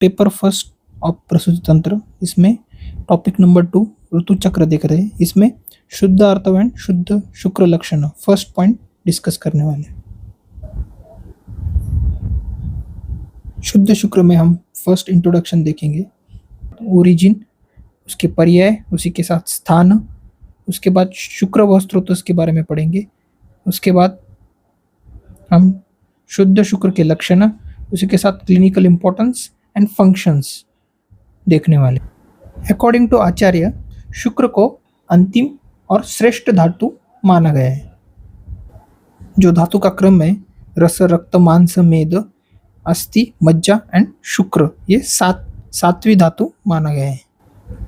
Paper first of प्रसूति तंत्र, इसमें टॉपिक नंबर 2 ऋतु चक्र देख रहे हैं। इसमें शुद्ध आर्तव एंड शुद्ध शुक्र लक्षण फर्स्ट पॉइंट डिस्कस करने वाले हैं। शुद्ध शुक्र में हम फर्स्ट इंट्रोडक्शन देखेंगे, ओरिजिन, उसके पर्याय, उसी के साथ स्थान, उसके बाद शुक्र व स्रोतस के बारे में पढ़ेंगे। उसके बाद हम शुद्ध शुक्र के लक्षण, उसी के साथ क्लिनिकल इंपॉर्टेंस एंड फंक्शंस देखने वाले। अकॉर्डिंग टू आचार्य, शुक्र को अंतिम और श्रेष्ठ धातु माना गया है। जो धातु का क्रम है, रस, रक्त, मांस, मेद, अस्थि, मज्जा एंड शुक्र, ये सातवीं धातु माना गया है।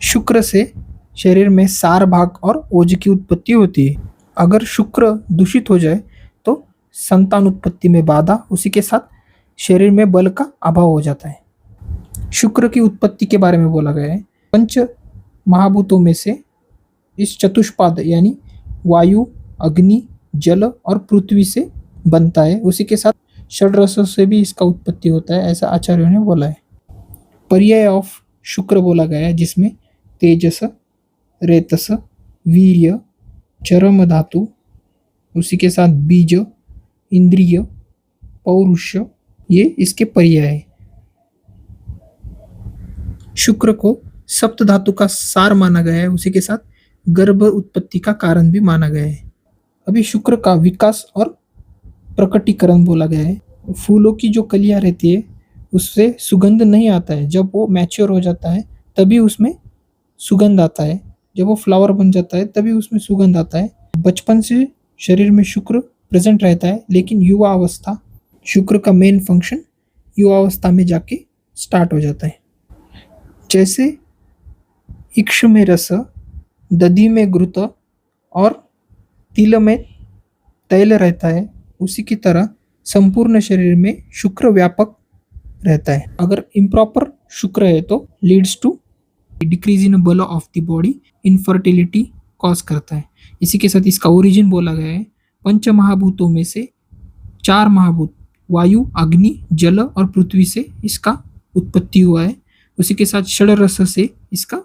शुक्र से शरीर में सार भाग और ओज की उत्पत्ति होती है। अगर शुक्र दूषित हो जाए तो संतान उत्पत्ति में बाधा, उसी के साथ शरीर में बल का अभाव हो जाता है। शुक्र की उत्पत्ति के बारे में बोला गया है। पंच महाभूतों में से इस चतुष्पाद यानी वायु, अग्नि, जल और पृथ्वी से बनता है। उसी के साथ षड्रसों से भी इसका उत्पत्ति होता है, ऐसा आचार्यों ने बोला है। पर्याय ऑफ शुक्र बोला गया है, जिसमें तेजस, रेतस, वीर्य, चरम धातु, उसी के साथ बीज, इंद्रिय, पौरुष, ये इसके पर्याय है। शुक्र को सप्त धातु का सार माना गया है, उसी के साथ गर्भ उत्पत्ति का कारण भी माना गया है। अभी शुक्र का विकास और प्रकटीकरण बोला गया है। फूलों की जो कलियां रहती है उससे सुगंध नहीं आता है, जब वो मैच्योर हो जाता है तभी उसमें सुगंध आता है। जब वो फ्लावर बन जाता है तभी उसमें सुगंध आता है। बचपन से शरीर में शुक्र प्रेजेंट रहता है, लेकिन युवा अवस्था, शुक्र का मेन फंक्शन युवा अवस्था में जाके स्टार्ट हो जाता है। जैसे इक्ष में रस, दधि में घृत और तिल में तैल रहता है, उसी की तरह संपूर्ण शरीर में शुक्र व्यापक रहता है। अगर इम्प्रॉपर शुक्र है तो लीड्स टू डिक्रीज इन बल of the body, infertility cause करता है। इसी के साथ इसका ओरिजिन बोला गया है। पंच महाभूतों में से 4 महाभूत वायु, अग्नि, जल और पृथ्वी से इसका उत्पत्ति हुआ है। उसी के साथ षड्रस से इसका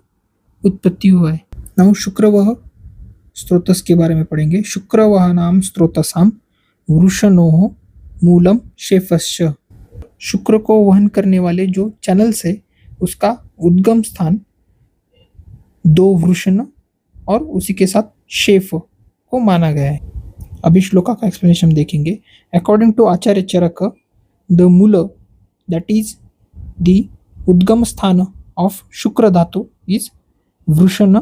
उत्पत्ति हुआ है। नाउ शुक्रवह स्रोतस के बारे में पढ़ेंगे। शुक्रवह नाम स्रोतसाम वृषणोः मूलम शेफस्य। शुक्र को वहन करने वाले जो चैनल्स है, उसका उद्गम स्थान 2 वृषण और उसी के साथ शेफ को माना गया है। अभी श्लोका का एक्सप्लेनेशन देखेंगे। According to Acharya Charak, the मूल दैट इज द उद्गम स्थान ऑफ शुक्र धातु इज वृषण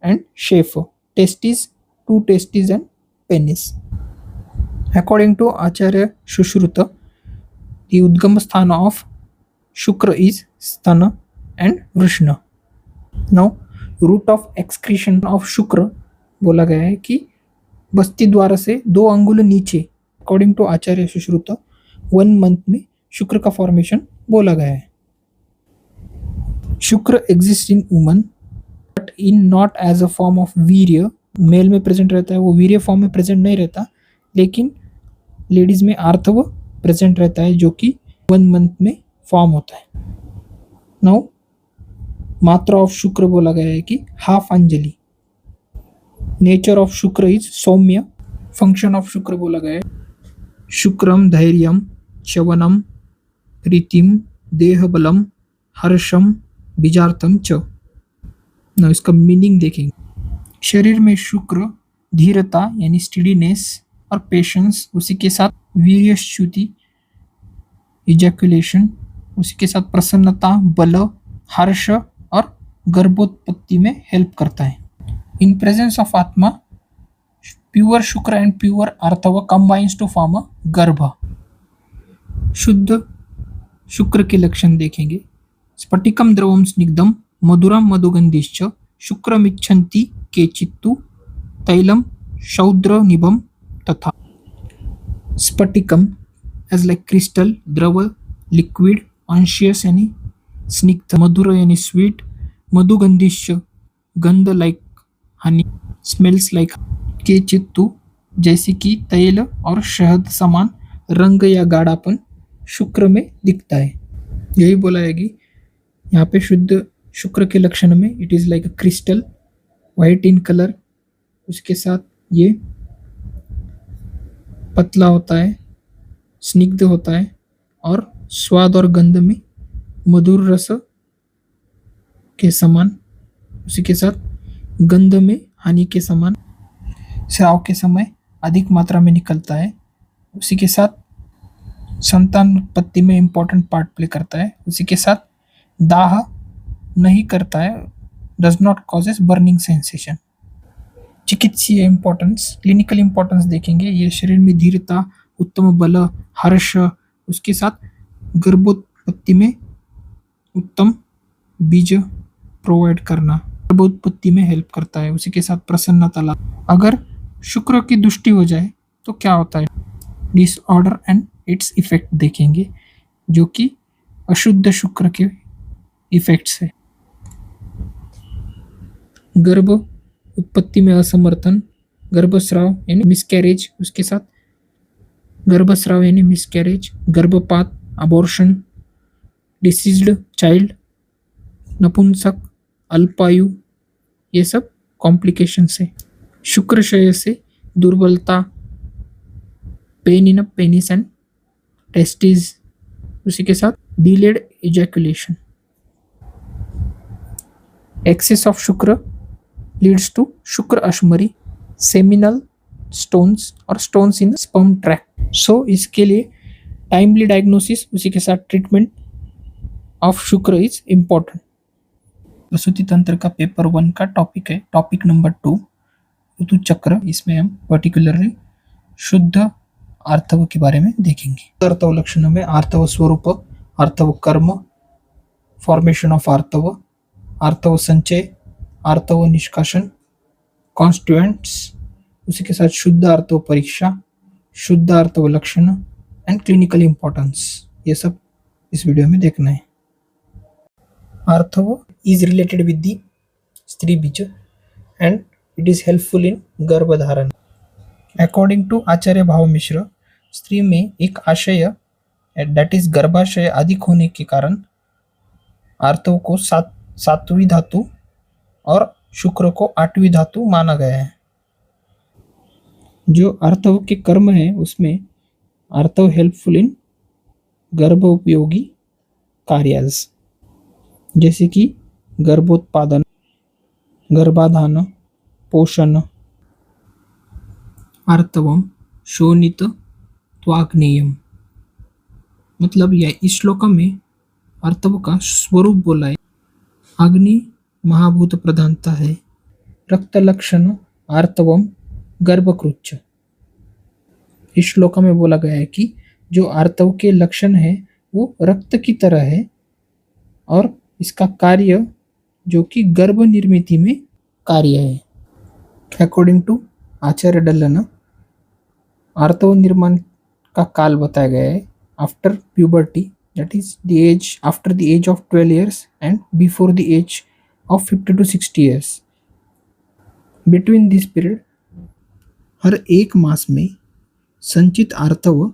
एंड शेफ, testis, 2 testis and penis. According to Acharya Sushruta, the Udgam Sthana of Shukra is Sthana and Vrishna. Now, root of excretion of Shukra बोला गया है कि बस्ती द्वार से 2 अंगुल नीचे। According to Acharya Sushruta, 1 month में शुक्र का फॉर्मेशन बोला गया है। शुक्र exists in woman but in not as a form of वीर्य। मेल में प्रेजेंट रहता है, वो वीर्य फॉर्म में प्रेजेंट नहीं रहता, लेकिन लेडीज में आर्तव प्रेजेंट रहता है, जो कि 1 मंथ में फॉर्म होता है। नाउ मात्रा ऑफ शुक्र बोला गया है कि हाफ अंजलि। नेचर ऑफ शुक्र इज सौम्य। फंक्शन ऑफ शुक्र बोला गया है शुक्रम धैर्यम, च्यवनम, प्रीतिम, देहबलम, हर्षम, बीजार्थम च। नाउ इसका मीनिंग देखेंगे। शरीर में शुक्र धीरता यानी स्टेडीनेस और पेशेंस, उसी के साथ वीर्यच्युति, इजैकुलेशन, उसी के साथ प्रसन्नता, बल, हर्ष और गर्भोत्पत्ति में हेल्प करता है। In presence of atma, pure shukra and pure artava combines to form a garbha. शुद्ध शुक्र के लक्षण देखेंगे। स्फटिकम द्रवम स्निग्धम मधुरम मधुगंधिश्च शुक्रमिच्छन्ति केचित्तु तैलम शौद्र निभम तथा। स्फटिकम एज लाइक क्रिस्टल, द्रव लिक्विड, ऑन्शियस यानी स्निग्ध, मधुर यानी स्वीट, मधुगंधिश्च गंध लाइक हनी, स्मेल्स लाइक, केचित्तु जैसे कि तैल और शहद समान रंग या गाढ़ापन शुक्र में दिखता है। यही बोला है कि यहाँ पे शुद्ध शुक्र के लक्षण में it is like a crystal, white in colour, उसके साथ ये पतला होता है, स्निग्ध होता है और स्वाद और गंध में मधुर रस के समान, उसी के साथ गंध में हानि के समान, स्राव के समय अधिक मात्रा में निकलता है, उसी के साथ संतान उत्पत्ति में इम्पोर्टेंट पार्ट प्ले करता है, उसी के साथ दाह नहीं करता है, does not causes burning sensation. चिकित्सीय इम्पोर्टेंस, क्लिनिकल इम्पोर्टेंस देखेंगे, ये शरीर में धीरता, उत्तम बल, हर्ष, उसके साथ गर्भोत्पत्ति में उत्तम बीज प्रोवाइड करना, गर्भोत्पत्ति में हेल्प करता है, उसी के साथ प्रसन्नता ला। अगर शुक्र की दृष्टि हो जाए तो क्या होता है, डिसऑर्डर एंड इट्स इफेक्ट देखेंगे, जो कि अशुद्ध शुक्र के इफेक्ट्स है। गर्भ उत्पत्ति में असमर्थन, गर्भस्राव यानी मिसकैरेज, उसके साथ गर्भस्राव यानी मिसकैरेज, गर्भपात, अबॉर्शन, डिसीज्ड चाइल्ड, नपुंसक, अल्पायु, ये सब कॉम्प्लिकेशंस है। शुक्राशय से दुर्बलता, pain in penis and testis, उसी के साथ डिलेड इजैकुलेशन। एक्सेस ऑफ शुक्र लीड्स टू शुक्र अश्मरी, सेमिनल स्टोन्स और स्टोन्स इन स्पर्म ट्रैक्ट। सो इसके लिए टाइमली डायग्नोसिस, उसी के साथ ट्रीटमेंट ऑफ शुक्र इज इम्पोर्टेंट। प्रसूति तंत्र का पेपर 1 का टॉपिक है टॉपिक नंबर 2 ऋतु चक्र। इसमें हम पर्टिकुलरली शुद्ध आर्तव के बारे में देखेंगे। आर्तव लक्षणों में आर्तव स्वरूप, आर्तव कर्म, फॉर्मेशन ऑफ आर्तव, आर्तव संचय, आर्तव निष्कासन, कॉन्स्टिट्यूएंट्स, उसी के साथ शुद्ध आर्तव परीक्षा, शुद्ध आर्तव लक्षण एंड क्लिनिकल इंपॉर्टेंस, ये सब इस वीडियो में देखना है। आर्तव is related with the स्त्री बीज and it is helpful in गर्भधारण। According to आचार्य भाव मिश्र, स्त्री में एक आशय that is गर्भाशय अधिक होने के कारण आर्तव को सातवीं धातु और शुक्र को 8वीं धातु माना गया है। जो आर्तव के कर्म है उसमें आर्तव हेल्पफुल इन गर्भ उपयोगी कार्यास, जैसे कि गर्भोत्पादन, गर्भाधान, पोषण। आर्तवम शोणित त्वाग्नेयम, मतलब यह इस श्लोक में आर्तव का स्वरूप बोला है। अग्नि महाभूत प्रधानता है। रक्त लक्षण आर्तवम गर्भकृच्छ। इस श्लोक में बोला गया है कि जो आर्तव के लक्षण है वो रक्त की तरह है और इसका कार्य जो कि गर्भ निर्मिति में कार्य है। अकॉर्डिंग टू आचार्य डल्लन, आर्तव निर्माण का काल बताया गया है after puberty, that is the age after the age of 12 years and before the age of 50 to 60 years। Between this period हर एक मास में संचित आर्तव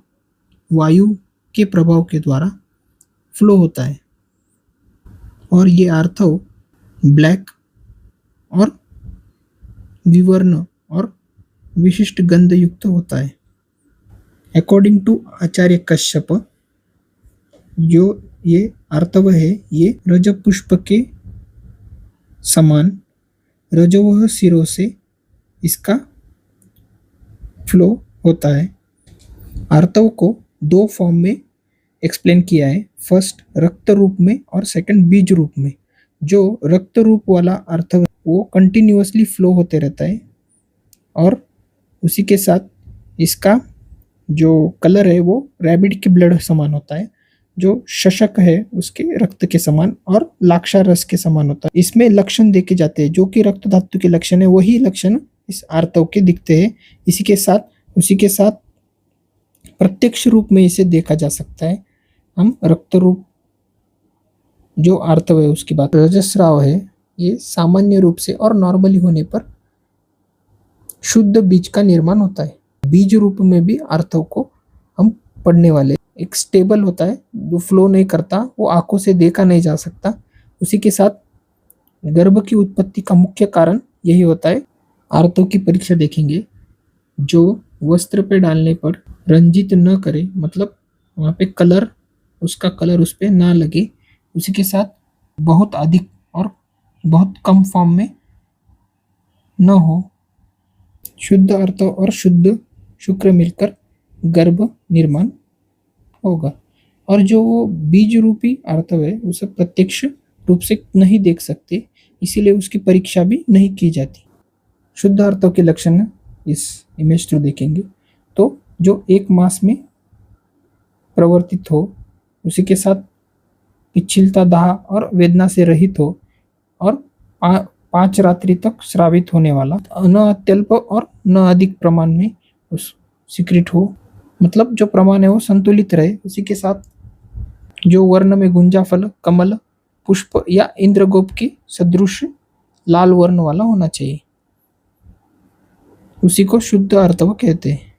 वायु के प्रभाव के द्वारा फ्लो होता है और ये आर्तव ब्लैक और विवर्ण और विशिष्ट गंध युक्त होता है। अकॉर्डिंग टू आचार्य कश्यप, जो ये आर्तव है ये रजपुष्प के समान रजोवह सिरों से इसका फ्लो होता है। आर्तव को 2 फॉर्म में एक्सप्लेन किया है, फर्स्ट रक्त रूप में और सेकंड बीज रूप में। जो रक्त रूप वाला आर्तव वो कंटिन्यूअसली फ्लो होते रहता है और उसी के साथ इसका जो कलर है वो रैबिट के ब्लड समान होता है, जो शशक है उसके रक्त के समान और लाक्षा रस के समान होता है। इसमें लक्षण देखे जाते हैं जो कि रक्त धातु के लक्षण है, वही लक्षण इस आर्तव के दिखते हैं। उसी के साथ प्रत्यक्ष रूप में इसे देखा जा सकता है। हम रक्त रूप जो आर्तव है उसकी बात, रजस्राव है, ये सामान्य रूप से और नॉर्मली होने पर शुद्ध बीज का निर्माण होता है। बीज रूप में भी आर्तव को हम पढ़ने वाले, एक स्टेबल होता है जो फ्लो नहीं करता, वो आंखों से देखा नहीं जा सकता, उसी के साथ गर्भ की उत्पत्ति का मुख्य कारण यही होता है। आर्तों की परीक्षा देखेंगे, जो वस्त्र पे डालने पर रंजित न करे, मतलब वहाँ पे कलर, उसका कलर उस पे ना लगे। उसी के साथ बहुत अधिक और बहुत कम फॉर्म में न हो। शुद्ध अर्थ और शुद्ध शुक्र मिलकर गर्भ निर्माण होगा। और जो वो बीज रूपी आर्तव है उसे प्रत्यक्ष रूप से नहीं देख सकते, इसीलिए उसकी परीक्षा भी नहीं की जाती। शुद्ध आर्तव के लक्षण इस इमेज थ्रू देखेंगे तो जो एक मास में प्रवर्तित हो, उसी के साथ पिछिलता, दाह और वेदना से रहित हो, और 5 रात्रि तक श्रावित होने वाला, न अत्यल्प और न अधिक प्रमाण में उस सिक्रिट हो, मतलब जो प्रमाण है वो संतुलित रहे। उसी के साथ जो वर्ण में गुंजाफल, कमल, पुष्प या इंद्रगोप के सदृश लाल वर्ण वाला होना चाहिए, उसी को शुद्ध आर्तव कहते हैं।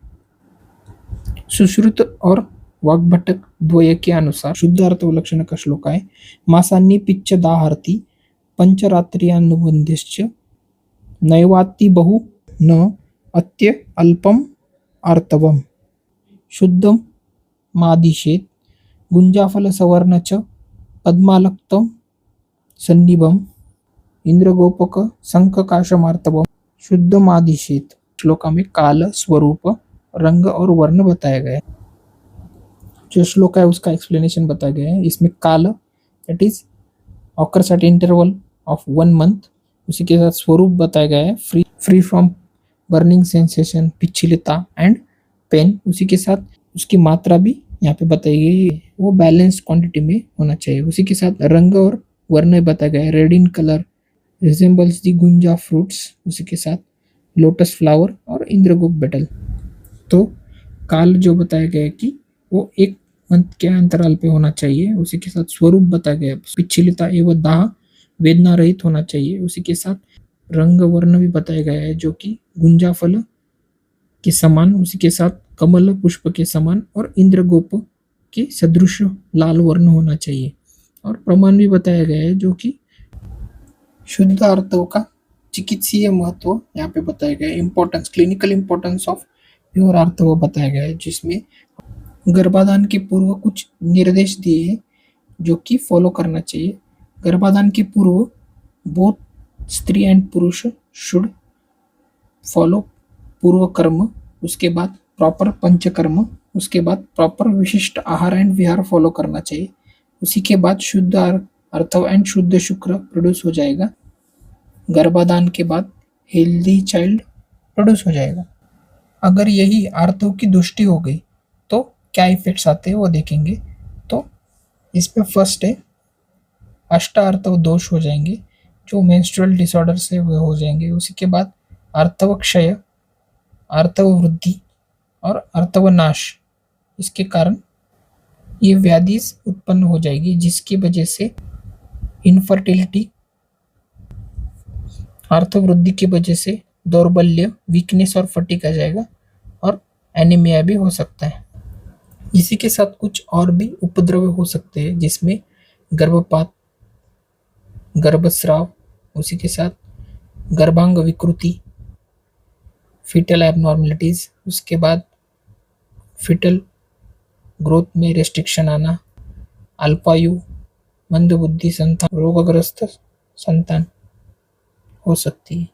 सुश्रुत और वाग्भटक द्वय के अनुसार शुद्ध आर्तव लक्षण का श्लोक है। मासान्नी पिच्च दाहार्ति पंचरात्र्यानुबंधिश्च नैवाति बहु न अत्य अल्पम आर्तवम शुद्धम मादिशेत गुंजाफल सवर्ण च पद्मालक्तम सन्निभम इंद्रगोपक संककाशमार्तवम शुद्धमादिशेत। श्लोका में काल, स्वरूप, रंग और वर्ण बताया गया है। जो श्लोक है उसका एक्सप्लेनेशन बताया गया है। इसमें काल that is occurs at interval of 1 month, उसी के साथ स्वरूप बताया गया है, free from burning sensation, picchilata and pain. उसी के साथ उसकी मात्रा भी यहाँ पे बताई गई है, वो बैलेंस्ड क्वांटिटी में होना चाहिए। उसी के साथ रंग और वर्ण बताया गया है। Red in colour, resembles the Gunja fruits, उसी के साथ लोटस फ्लावर और इंद्रगोप बेटल। तो काल जो बताया गया है कि वो 1 मंथ के अंतराल पे होना चाहिए। उसी के साथ स्वरूप बताया गया है, पिछिलता एवं दाह वेदना रहित होना चाहिए। उसी के साथ रंग वर्ण भी बताया गया है, जो कि गुंजा फल के समान, उसी के साथ कमल पुष्प के समान और इंद्रगोप के सदृश लाल वर्ण होना चाहिए। और प्रमाण भी बताया गया है, जो कि शुद्ध आर्तव का चिकित्सीय महत्व यहाँ पे बताया गया है। Importance, clinical importance of pure artava बताया गया है, जिसमें गर्भाधान के पूर्व कुछ निर्देश दिए हैं जो कि फॉलो करना चाहिए। गर्भाधान के पूर्व बोथ स्त्री एंड पुरुष शुड फॉलो पूर्व कर्म, उसके बाद प्रॉपर पंचकर्म, उसके बाद प्रॉपर विशिष्ट आहार एंड विहार फॉलो करना चाहिए। उसी के बाद शुद्ध आर्तव एंड शुद्ध शुक्र प्रोड्यूस हो जाएगा। गर्भाधान के बाद हेल्दी चाइल्ड प्रोड्यूस हो जाएगा। अगर यही आर्तव की दुष्टि हो गई तो क्या इफेक्ट्स आते हैं वो देखेंगे। तो इसमें फर्स्ट है अष्ट आर्तव दोष हो जाएंगे, जो मेंस्ट्रुअल डिसऑर्डर से वो हो जाएंगे। उसी के बाद आर्तव क्षय, आर्तव वृद्धि और आर्तव नाश, इसके कारण ये व्याधि उत्पन्न हो जाएगी, जिसकी वजह से इनफर्टिलिटी, आर्तव वृद्धि की वजह से दौर्बल्य, वीकनेस और फटीग आ जाएगा और एनीमिया भी हो सकता है। इसी के साथ कुछ और भी उपद्रव हो सकते हैं, जिसमें गर्भपात, गर्भस्राव, उसी के साथ गर्भांग विकृति, फीटल एबनॉर्मलिटीज, उसके बाद फीटल ग्रोथ में रेस्ट्रिक्शन आना, अल्पायु, मंदबुद्धि संतान, रोगग्रस्त संतान हो सकती है।